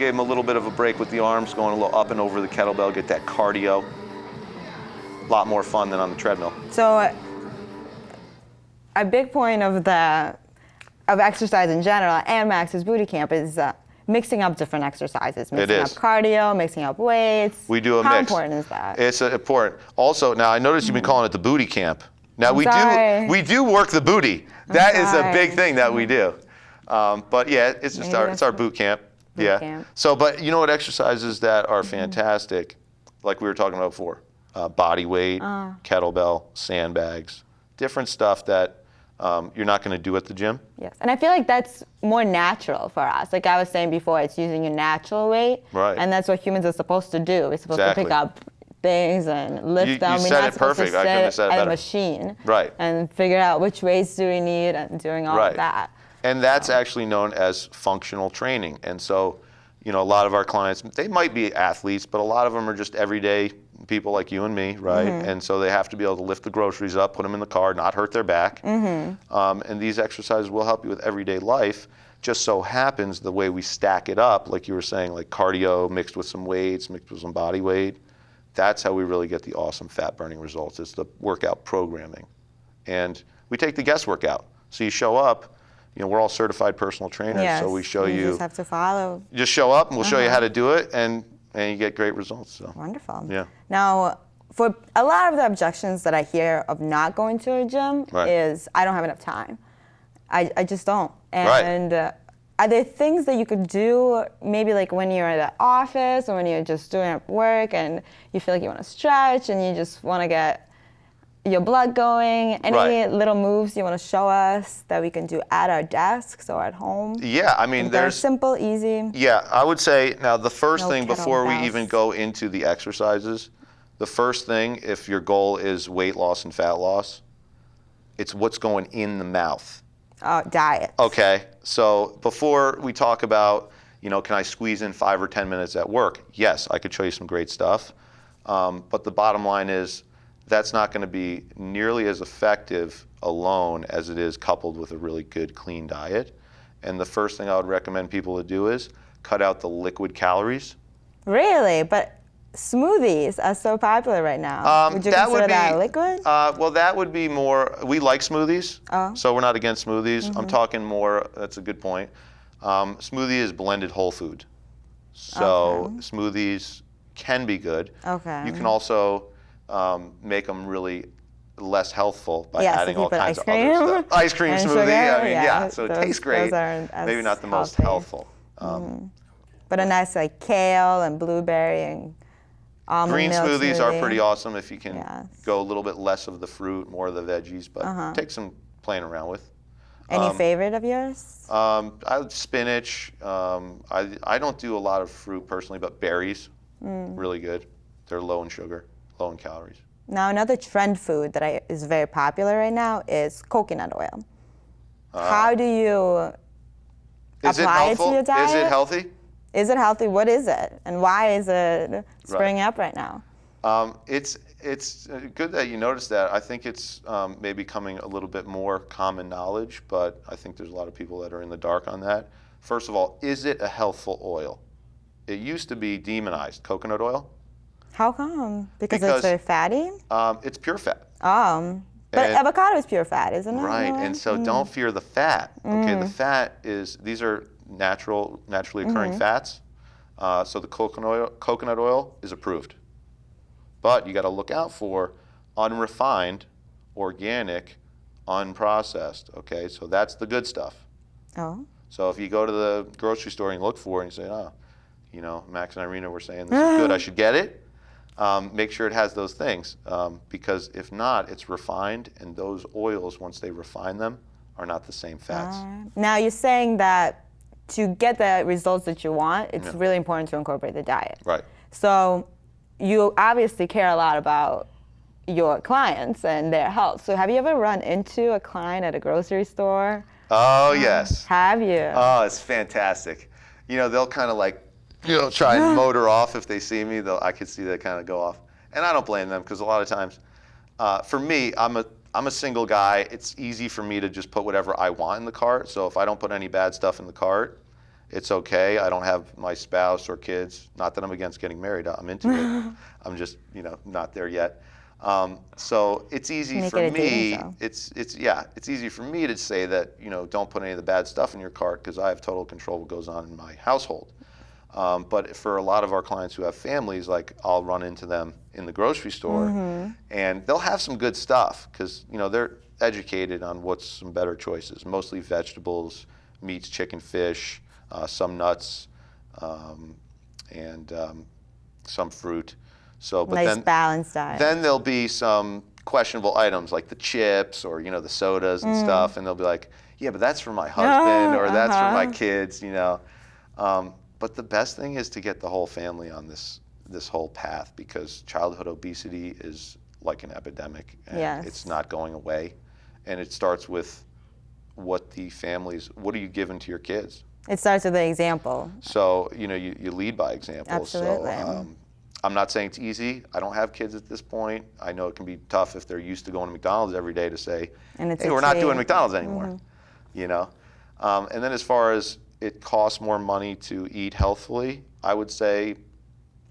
gave them a little bit of a break with the arms, going a little up and over the kettlebell, get that cardio. A lot more fun than on the treadmill. So a big point of exercise in general and Max's Bootcamp is mixing up different exercises, mixing up cardio, mixing up weights. We do a mix. How mix. important is that? It's important. Also, now I noticed you've been calling it the booty camp. Now we do work the booty. That is a big thing that we do. But yeah, it's just our boot camp. Yeah. So, but you know what exercises that are fantastic, like we were talking about before, body weight, kettlebell, sandbags, different stuff that you're not going to do at the gym. Yes, and I feel like that's more natural for us. Like I was saying before, it's using your natural weight. Right. And that's what humans are supposed to do. We're supposed to pick up things and lift them. You said it perfect. I couldn't have said it better. At a machine. Right. And figure out which weights do we need and doing all of that. And that's actually known as functional training. And so, you know, a lot of our clients, they might be athletes, but a lot of them are just everyday people like you and me, right? And so they have to be able to lift the groceries up, put them in the car, not hurt their back. And these exercises will help you with everyday life. Just so happens the way we stack it up, like you were saying, like cardio mixed with some weights, mixed with some body weight, that's how we really get the awesome fat burning results. It's the workout programming. And we take the guesswork out. So you show up, you know, we're all certified personal trainers, so we show you. You just have to follow. Just show up and we'll show you how to do it, and you get great results. So. Wonderful. Yeah. Now, for a lot of the objections that I hear of not going to a gym is, I don't have enough time. I just don't. And are there things that you could do, maybe like when you're at the office or when you're just doing at work and you feel like you want to stretch and you just want to get your blood going? Any little moves you want to show us that we can do at our desks or at home? Yeah, I mean, they're simple, easy. Yeah, I would say now the first thing before we even go into the exercises, the first thing, if your goal is weight loss and fat loss, it's what's going in the mouth. Diet. Okay, so before we talk about, you know, can I squeeze in 5 or 10 minutes at work? Yes, I could show you some great stuff. But the bottom line is that's not going to be nearly as effective alone as it is coupled with a really good, clean diet. And the first thing I would recommend people to do is cut out the liquid calories. Really? But smoothies are so popular right now. Would you consider that liquid? Well, that would be more, we like smoothies, so we're not against smoothies. I'm talking more, that's a good point. Smoothie is blended whole food. So smoothies can be good. You can also make them really less healthful by adding all kinds of other stuff. Ice cream smoothie, sugar, I mean, so it tastes great, maybe not the most healthful. But a nice like kale and blueberry and almond green milk smoothies smoothie. are pretty awesome if you can go a little bit less of the fruit, more of the veggies, but take some playing around with. Any favorite of yours? Spinach. I don't do a lot of fruit personally, but berries, really good. They're low in sugar, low in calories. Now another trend food that is very popular right now is coconut oil. How do you apply it to your diet? Is it healthy? Is it healthy? What is it? And why is it springing up right now? It's good that you noticed that. I think it's maybe becoming a little bit more common knowledge, but I think there's a lot of people that are in the dark on that. First of all, is it a healthful oil? It used to be demonized, coconut oil. How come? Because it's very fatty? It's pure fat. But avocado is pure fat, isn't it? Right, and so don't fear the fat. Okay, the fat is, these are naturally occurring fats. So the coconut oil is approved. But you got to look out for unrefined, organic, unprocessed. Okay, so that's the good stuff. So if you go to the grocery store and you look for it and you say, oh, you know, Max and Irina were saying this is good, I should get it. Make sure it has those things, because if not, it's refined, and those oils, once they refine them, are not the same fats. Now you're saying that to get the results that you want, it's really important to incorporate the diet. Right. So you obviously care a lot about your clients and their health. So have you ever run into a client at a grocery store? Oh, yes. Have you? Oh, it's fantastic. You know, they'll kind of like, you know, try and motor off if they see me. I could see that kind of go off. And I don't blame them, because a lot of times, for me, I'm a single guy. It's easy for me to just put whatever I want in the cart. So if I don't put any bad stuff in the cart, It's okay. I don't have my spouse or kids. Not that I'm against getting married. I'm into it. I'm just, not there yet. So it's easy for me. It's easy for me to say that, don't put any of the bad stuff in your cart because I have total control of what goes on in my household. But for a lot of our clients who have families, like I'll run into them in the grocery store, and they'll have some good stuff because they're educated on what's some better choices. Mostly vegetables, meats, chicken, fish, some nuts, and some fruit. So, but nice balanced diet. Then there'll be some questionable items like the chips or the sodas and stuff, and they'll be like, yeah, but that's for my husband or that's for my kids, But the best thing is to get the whole family on this whole path because childhood obesity is like an epidemic and it's not going away. And it starts with what are you giving to your kids? It starts with the example. So, you lead by example. Absolutely. So, I'm not saying it's easy. I don't have kids at this point. I know it can be tough if they're used to going to McDonald's every day to say, hey, we're not doing McDonald's anymore, And then as far as it costs more money to eat healthfully, I would say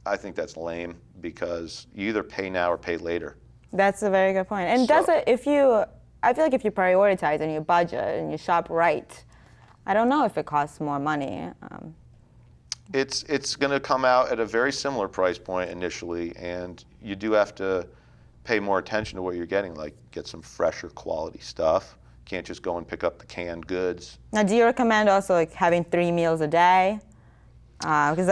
I think that's lame because you either pay now or pay later. That's a very good point. And I feel like if you prioritize and you budget and you shop right, I don't know if it costs more money. It's going to come out at a very similar price point initially, and you do have to pay more attention to what you're getting, like get some fresher quality stuff. Can't just go and pick up the canned goods. Now, do you recommend also like having 3 meals a day? Because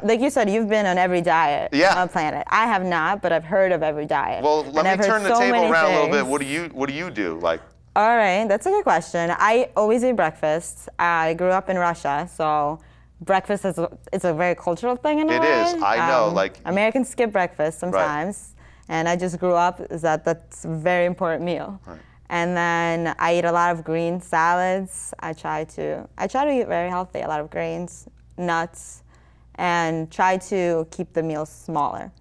like you said, you've been on every diet on the planet. I have not, but I've heard of every diet. Well, let me turn the table around a little bit. What do you do? Like, all right, that's a good question. I always eat breakfast. I grew up in Russia, so breakfast it's a very cultural thing in a way. It is. I know. Like Americans skip breakfast sometimes, and I just grew up that's a very important meal. Right. And then I eat a lot of green salads. I try to eat very healthy, a lot of grains, nuts, and try to keep the meals smaller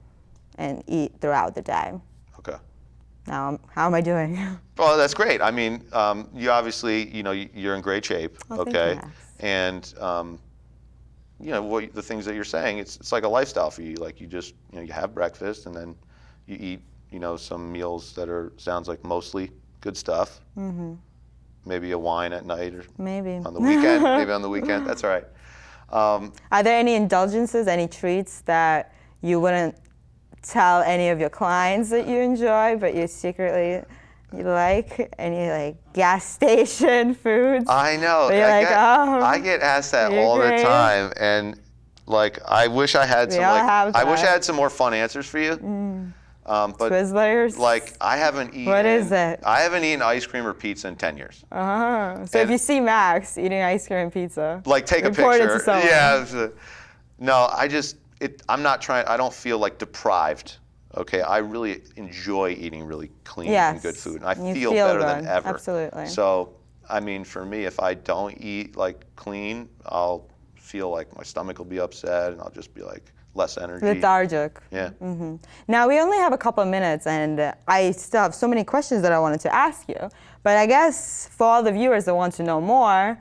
and eat throughout the day. Okay. Now, how am I doing? Well, that's great. I mean, you obviously, you're in great shape. Oh, okay. Thank you, Max. And the things that you're saying, it's like a lifestyle for you. Like you just, you have breakfast and then you eat, some meals that sounds like mostly good stuff. Mm-hmm. Maybe a wine at night or maybe on the weekend. Maybe on the weekend. That's all right. Are there any indulgences, any treats that you wouldn't tell any of your clients that you enjoy, but you secretly like? Any like gas station foods? I know. I get asked that all the time, and like I wish I had some more fun answers for you. But Twizzlers? Like I haven't eaten. What is it? I haven't eaten ice cream or pizza in 10 years. So if you see Max eating ice cream and pizza, like take a picture. Yeah. No, I'm not trying. I don't feel like deprived. Okay, I really enjoy eating really clean and good food, and I feel better than ever. Absolutely. So, I mean, for me, if I don't eat like clean, I'll feel like my stomach will be upset, and I'll just be like less energy. Lethargic. Yeah. Mm-hmm. Now we only have a couple of minutes, and I still have so many questions that I wanted to ask you. But I guess for all the viewers that want to know more,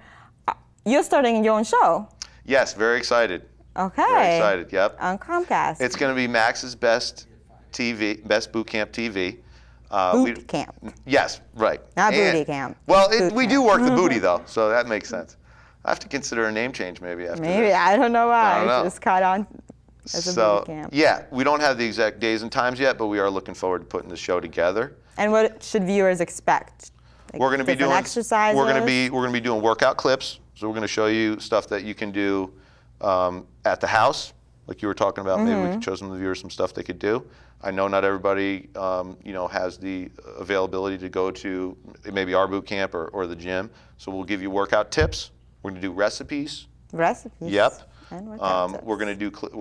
you're starting your own show. Yes, very excited. Okay. Very excited. Yep. On Comcast. It's going to be Max's Best Bootcamp TV. Bootcamp. Yes, right. Not booty camp. Well, we do work the booty though, so that makes sense. I have to consider a name change maybe after Maybe, this. I don't know why. I don't know. Just caught on as a boot camp. Yeah, we don't have the exact days and times yet, but we are looking forward to putting the show together. And what should viewers expect? Like we're going to be doing exercises. We're going to be doing workout clips. So we're going to show you stuff that you can do at the house, like you were talking about. Maybe we can show some of the viewers some stuff they could do. I know not everybody, has the availability to go to maybe our boot camp or the gym. So we'll give you workout tips. We're going to do recipes. Recipes. Yep. And workout tips. We're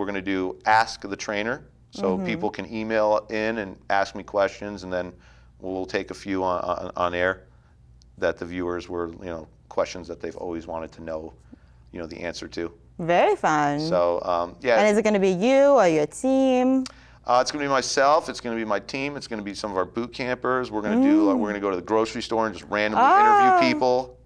going to do Ask the Trainer. So people can email in and ask me questions, and then we'll take a few on air that the viewers were, questions that they've always wanted to know, the answer to. Very fun. So yeah. And is it going to be you or your team? It's going to be myself. It's going to be my team. It's going to be some of our boot campers. We're going to do. We're going to go to the grocery store and just randomly interview people.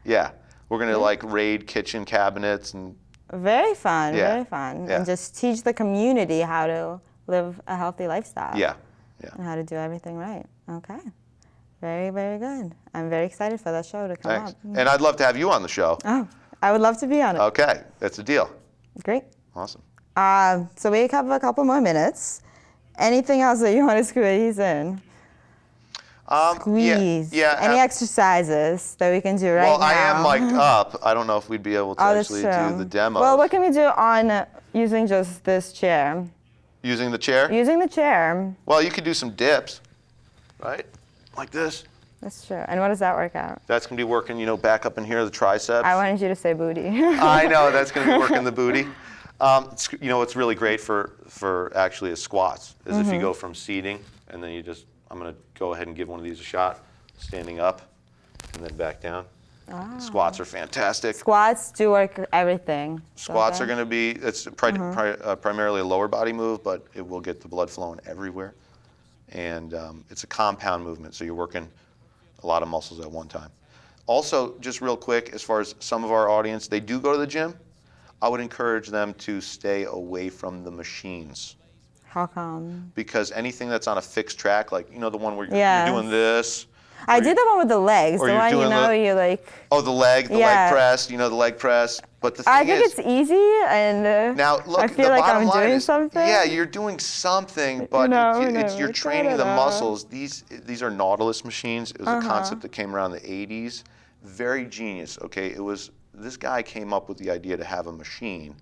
Yeah. We're going to like raid kitchen cabinets and. Very fun, Yeah. very fun. Yeah. And just teach the community how to live a healthy lifestyle. Yeah. Yeah. And how to do everything right. Okay. Very, very good. I'm very excited for that show to come Thanks. up. And I'd love to have you on the show. Oh, I would love to be on it. Okay, that's a deal. Great. Awesome. So we have a couple more minutes. Anything else that you want to squeeze in? Squeeze. Yeah. Any exercises that we can do right now? Well, I am mic'd up. I don't know if we'd be able to actually do the demo. Well, what can we do on using just this chair? Using the chair? Using the chair. Well, you could do some dips, right? Like this. That's true. And what does that work out? That's going to be working, back up in here, the triceps. I wanted you to say booty. I know, that's going to be working the booty. What's really great for actually is squats, is if you go from seating, and then I'm going to go ahead and give one of these a shot, standing up, and then back down. Squats are fantastic. Squats do work everything. Squats are going to be, it's primarily a lower body move, but it will get the blood flowing everywhere. And it's a compound movement, so you're working a lot of muscles at one time. Also, just real quick, as far as some of our audience, they do go to the gym. I would encourage them to stay away from the machines. How come? Because anything that's on a fixed track, like, the one where you're doing this. I did the one with the legs. The one, you like. Oh, the leg press, the leg press. But the thing I think it's easy, and now, look, I feel like I'm doing something. Yeah, you're doing something, but you're training the muscles. These are Nautilus machines. It was a concept that came around the 80s. Very genius, okay? This guy came up with the idea to have a machine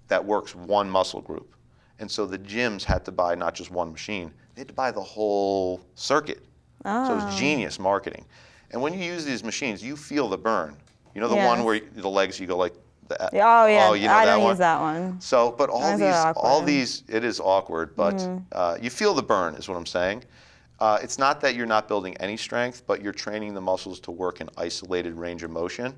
that works one muscle group. And so the gyms had to buy not just one machine, they had to buy the whole circuit. So it was genius marketing. And when you use these machines, you feel the burn. The one where the legs, you go like that. Oh, yeah. I don't one? use that one. So, but all these, it is awkward, but you feel the burn is what I'm saying. It's not that you're not building any strength, but you're training the muscles to work in isolated range of motion.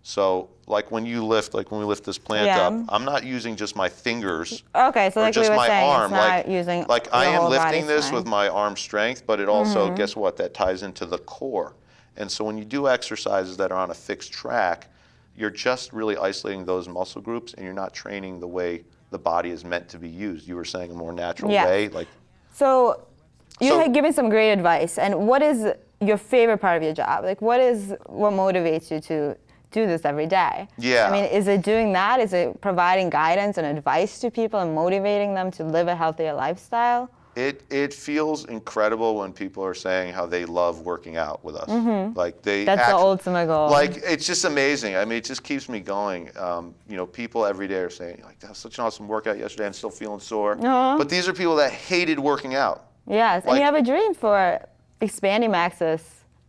So, like when we lift this plant up, I'm not using just my fingers. Okay, so like just we were my saying, arm. It's not using I am whole lifting this strength. with my arm strength, but it also, guess what? That ties into the core. And so when you do exercises that are on a fixed track, you're just really isolating those muscle groups, and you're not training the way the body is meant to be used. You were saying a more natural way, like. So you had given some great advice. And what is your favorite part of your job? Like, what motivates you to do this every day? Yeah. I mean, is it doing that? Is it providing guidance and advice to people and motivating them to live a healthier lifestyle? It feels incredible when people are saying how they love working out with us. Like That's the ultimate goal. Like, it's just amazing. I mean, it just keeps me going. People every day are saying, like, that was such an awesome workout yesterday, I'm still feeling sore. But these are people that hated working out. Yes, and you have a dream for expanding Max's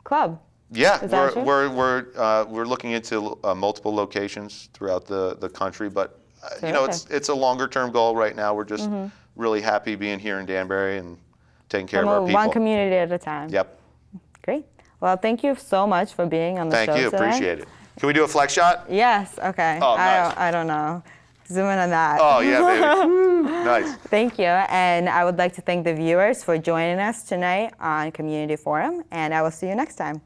club. Yeah, we're looking into multiple locations throughout the country, but it's a longer term goal right now. We're just really happy being here in Danbury and taking care of our people. One community at a time. Yep. Great. Well, thank you so much for being on the show today. Thank you. Appreciate it. Can we do a flex shot? Yes. Okay. Oh, nice. I don't know. Zoom in on that. Oh, yeah, baby. Nice. Thank you. And I would like to thank the viewers for joining us tonight on Community Forum, and I will see you next time.